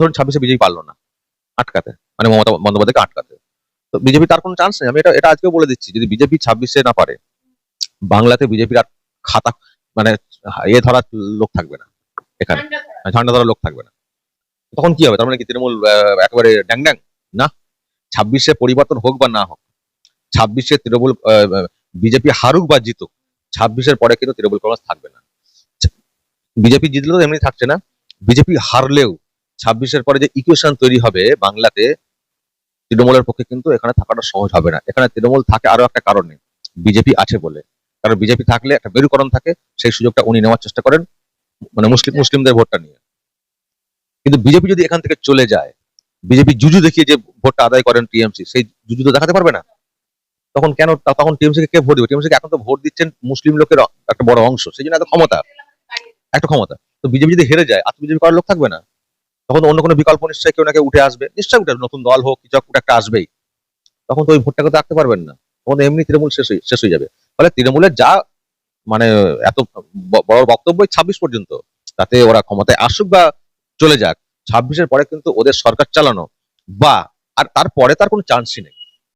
ধরুন 26-এ বিজেপি পারলো না আটকাতে, মানে মমতা বন্দ্যোপাধ্যায়কে আটকাতে, তো বিজেপি তার কোনো চান্স নেই। আমি এটা এটা আজকেও বলে দিচ্ছি, যদি বিজেপি 26-এ না পারে, বাংলাতে বিজেপির আর খাতা, মানে ধরার লোক থাকবে না এখানে, ঝান্ডা ধরার লোক থাকবে না। তখন কি হবে? তার মানে কি তৃণমূল একেবারে ড্যাং ড্যাং? না, 26-এ পরিবর্তন হোক বা না হোক, 26-এ তৃণমূল বিজেপি হারুক বা জিতুক, 26-এর পরে কিন্তু তৃণমূল কংগ্রেস থাকবে না। বিজেপি জিতলেও তো এমনি থাকছে না, বিজেপি হারলেও 26-এর পরে যে ইকুয়েশন তৈরি হবে বাংলাতে, তৃণমূলের পক্ষে কিন্তু এখানে থাকাটা সহজ হবে না। এখানে তৃণমূল থাকে আরো একটা কারণে, বিজেপি আছে বলে। কারণ বিজেপি থাকলে একটা মেরুকরণ থাকে, সেই সুযোগটা উনি নেওয়ার চেষ্টা করেন, মানে মুসলিমদের ভোটটা নিয়ে। কিন্তু বিজেপি যদি এখান থেকে চলে যায়, বিজেপি জুজু দেখিয়ে যে ভোটটা আদায় করেন টিএমসি, সেই জুজু তো দেখাতে পারবে না। তখন টিএমসি কে কে ভোট দিবে? টিএমসি কে এখন তো ভোট দিচ্ছেন মুসলিম লোকের একটা বড় অংশ, সেই জন্য এত ক্ষমতা, একটা ক্ষমতা। তো বিজেপি যদি হেরে যায়, আর তো বিজেপি করার লোক থাকবে না। তখন অন্য কোনো বিকল্প নিশ্চয়ই কেউ না কেউ উঠে আসবে, নিশ্চয়ই উঠে আসবে, নতুন দল হোক কিছু একটা আসবেই। তখন তো ওই ভোটটাকে তো রাখতে পারবেন না, তখন এমনি তৃণমূল শেষ হয়ে যাবে। ফলে তৃণমূলের যা, মানে এত বড় বক্তব্য 26 পর্যন্ত, তাতে ওরা ক্ষমতায় আসুক বা চলে যাক, 26-এর পরে কিন্তু ওদের সরকার চালানো বা আর তারপরে তার কোনো চান্সই নেই।